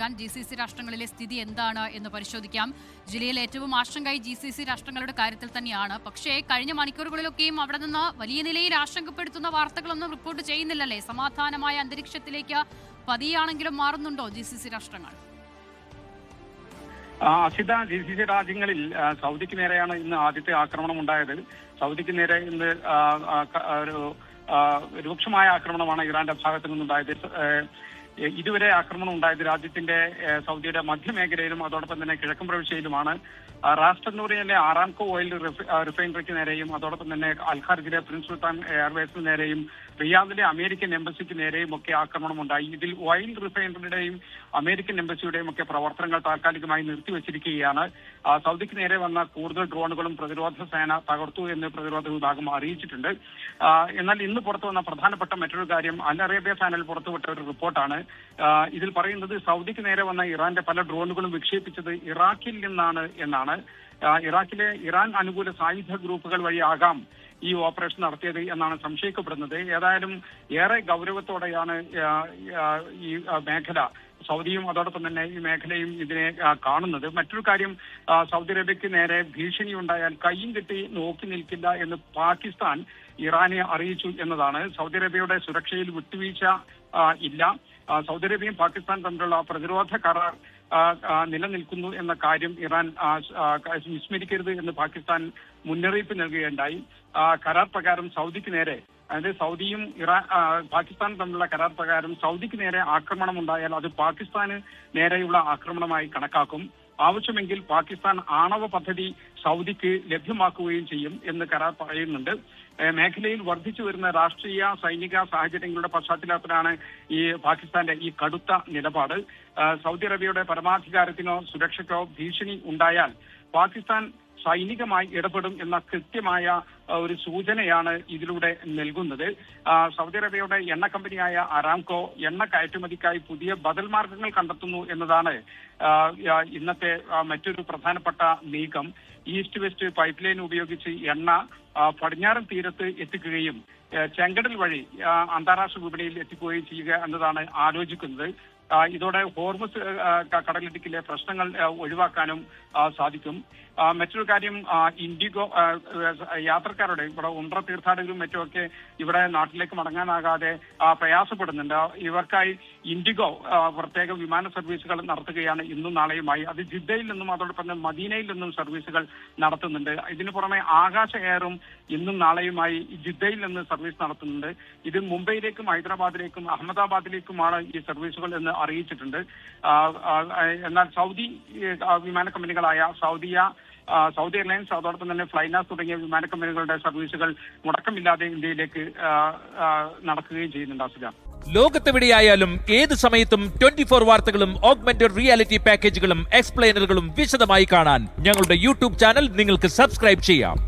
നൽകാൻ. GCC രാഷ്ട്രങ്ങളിലെ സ്ഥിതി എന്താണ് എന്ന് പരിശോധിക്കാം. ജില്ലയിൽ ഏറ്റവും ആശങ്കയായി GCC രാഷ്ട്രങ്ങളുടെ കാര്യത്തിൽ തന്നെയാണ്. പക്ഷേ കഴിഞ്ഞ മണിക്കൂറുകളിലൊക്കെയും അവിടെ നിന്ന് വലിയ നിലയിൽ ആശങ്കപ്പെടുത്തുന്ന വാർത്തകളൊന്നും റിപ്പോർട്ട് ചെയ്യുന്നില്ലല്ലേ? സമാധാനമായ അന്തരീക്ഷത്തിലേക്ക് പതിയാണെങ്കിലും മാറുന്നുണ്ടോ GCC രാഷ്ട്രങ്ങൾ? അസിത, GCC രാജ്യങ്ങളിൽ സൗദിക്ക് നേരെയാണ് ഇന്ന് ആദ്യത്തെ ആക്രമണം ഉണ്ടായത്. സൗദിക്ക് നേരെ ഇന്ന് ഒരു രൂക്ഷമായ ആക്രമണമാണ് ഇറാന്റെ ഭാഗത്തു നിന്നുണ്ടായത്. ഇതുവരെ ആക്രമണം ഉണ്ടായത് രാജ്യത്തിന്റെ സൗദിയുടെ മധ്യമേഖലയിലും അതോടൊപ്പം തന്നെ കിഴക്കൻ പ്രവിശ്യയിലുമാണ്. റാസ്റ്റന്നൂറിലെ ആറാംകോ ഓയിൽ റിഫൈനറിക്ക് നേരെയും അതോടൊപ്പം തന്നെ അൽഖർജിലെ പ്രിൻസ് സുൽത്താൻ എയർവേസിന് നേരെയും റിയാദിലെ അമേരിക്കൻ എംബസിക്ക് നേരെയും ഒക്കെ ആക്രമണം ഉണ്ടായി. ഇതിൽ ഓയിൽ റിഫൈനറിയുടെയും അമേരിക്കൻ എംബസിയുടെയും ഒക്കെ പ്രവർത്തനങ്ങൾ താൽക്കാലികമായി നിർത്തിവച്ചിരിക്കുകയാണ്. സൗദിക്ക് നേരെ വന്ന കൂടുതൽ ഡ്രോണുകളും പ്രതിരോധ സേന തകർത്തു എന്ന് പ്രതിരോധ വിഭാഗം അറിയിച്ചിട്ടുണ്ട്. എന്നാൽ ഇന്ന് പുറത്തു വന്ന പ്രധാനപ്പെട്ട മറ്റൊരു കാര്യം അൽ അറേബ്യ ചാനൽ പുറത്തുവിട്ട ഒരു റിപ്പോർട്ടാണ്. ഇതിൽ പറയുന്നത് സൗദിക്ക് നേരെ വന്ന ഇറാന്റെ പല ഡ്രോണുകളും വിക്ഷേപിച്ചത് ഇറാഖിൽ നിന്നാണ് എന്നാണ്. ഇറാഖിലെ ഇറാൻ അനുകൂല സായുധ ഗ്രൂപ്പുകൾ വഴിയാകാം ഈ ഓപ്പറേഷൻ നടത്തിയത് എന്നാണ് സംശയിക്കപ്പെടുന്നത്. ഏതായാലും ഏറെ ഗൗരവത്തോടെയാണ് ഈ മേഖല, സൗദിയും അതോടൊപ്പം തന്നെ ഈ മേഖലയും ഇതിനെ കാണുന്നത്. മറ്റൊരു കാര്യം, സൗദി അറേബ്യക്ക് നേരെ ഭീഷണി ഉണ്ടായാൽ കയ്യും കെട്ടി നോക്കി നിൽക്കില്ല എന്ന് പാകിസ്ഥാൻ ഇറാനെ അറിയിച്ചു എന്നതാണ്. സൗദി അറേബ്യയുടെ സുരക്ഷയിൽ വിട്ടുവീഴ്ച ഇല്ല. സൗദി അറേബ്യയും പാകിസ്ഥാൻ തമ്മിലുള്ള പ്രതിരോധ കരാർ നിലനിൽക്കുന്നു എന്ന കാര്യം ഇറാൻ വിസ്മരിക്കരുത് എന്ന് പാകിസ്ഥാൻ മുന്നറിയിപ്പ് നൽകുകയുണ്ടായി. കരാർ പ്രകാരം സൗദിക്ക് നേരെ, അതായത് സൗദിയും പാകിസ്ഥാനും തമ്മിലുള്ള കരാർ പ്രകാരം സൗദിക്ക് നേരെ ആക്രമണം ഉണ്ടായാൽ അത് പാകിസ്ഥാന് നേരെയുള്ള ആക്രമണമായി കണക്കാക്കും. ആവശ്യമെങ്കിൽ പാകിസ്ഥാൻ ആണവ പദ്ധതി സൗദിക്ക് ലഭ്യമാക്കുകയും ചെയ്യും എന്ന് കരാർ പറയുന്നുണ്ട്. മേഖലയിൽ വർദ്ധിച്ചു വരുന്ന രാഷ്ട്രീയ സൈനിക സാഹചര്യങ്ങളുടെ പശ്ചാത്തലത്തിലാണ് ഈ പാകിസ്ഥാന്റെ ഈ കടുത്ത നിലപാട്. സൗദി അറേബ്യയുടെ പരമാധികാരത്തിനോ സുരക്ഷയ്ക്കോ ഭീഷണി ഉണ്ടായാൽ പാകിസ്ഥാൻ സൈനികമായി ഇടപെടും എന്ന കൃത്യമായ ഒരു സൂചനയാണ് ഇതിലൂടെ നൽകുന്നത്. സൗദി അറേബ്യയുടെ എണ്ണ കമ്പനിയായ അരാംകോ എണ്ണ കയറ്റുമതിക്കായി പുതിയ ബദൽ മാർഗങ്ങൾ കണ്ടെത്തുന്നു എന്നതാണ് ഇന്നത്തെ മറ്റൊരു പ്രധാനപ്പെട്ട നീക്കം. ഈസ്റ്റ് വെസ്റ്റ് പൈപ്പ് ലൈൻ ഉപയോഗിച്ച് എണ്ണ പടിഞ്ഞാറൻ തീരത്ത് എത്തിക്കുകയും ചെങ്കടൽ വഴി അന്താരാഷ്ട്ര വിപണിയിൽ എത്തിക്കുകയും ചെയ്യുക എന്നതാണ് ആലോചിക്കുന്നത്. ഇതോടെ ഹോർമുസ് കടലിടുക്കിലെ പ്രശ്നങ്ങൾ ഒഴിവാക്കാനും സാധിക്കും. മറ്റൊരു കാര്യം, ഇൻഡിഗോ യാത്രക്കാരുടെ ഇവിടെ ഉംറ തീർത്ഥാടകരും മറ്റുമൊക്കെ ഇവിടെ നാട്ടിലേക്ക് മടങ്ങാനാകാതെ പ്രയാസപ്പെടുന്നുണ്ട്. ഇവർക്കായി ഇൻഡിഗോ പ്രത്യേക വിമാന സർവീസുകൾ നടത്തുകയാണ് ഇന്നും നാളെയുമായി. അത് ജിദ്ദയിൽ നിന്നും അതോടൊപ്പം തന്നെ മദീനയിൽ നിന്നും സർവീസുകൾ നടത്തുന്നുണ്ട്. ഇതിനു പുറമെ ആകാശ എയറും ഇന്നും നാളെയുമായി ജിദ്ദയിൽ നിന്ന് സർവീസ് നടത്തുന്നുണ്ട്. ഇത് മുംബൈയിലേക്കും ഹൈദരാബാദിലേക്കും അഹമ്മദാബാദിലേക്കുമാണ് ഈ സർവീസുകൾ എന്ന് അറിയിച്ചിട്ടുണ്ട്. എന്നാൽ സൗദി വിമാന കമ്പനികളായ സൗദി എയർലൈൻസ് അതോടൊപ്പം തന്നെ ഫ്ലൈനാസ് തുടങ്ങിയ വിമാന കമ്പനികളുടെ സർവീസുകൾ മുടക്കമില്ലാതെ ഇന്ത്യയിലേക്ക് നടക്കുകയും ചെയ്യുന്നുണ്ട്. അസുഖ ലോകത്തെവിടെയായാലും ഏത് സമയത്തും 24 വാർത്തകളും ഓഗ്മെന്റഡ് റിയാലിറ്റി പാക്കേജുകളും എക്സ്പ്ലെയിനറുകളും വിശദമായി കാണാൻ ഞങ്ങളുടെ യൂട്യൂബ് ചാനൽ നിങ്ങൾക്ക് സബ്സ്ക്രൈബ് ചെയ്യാം.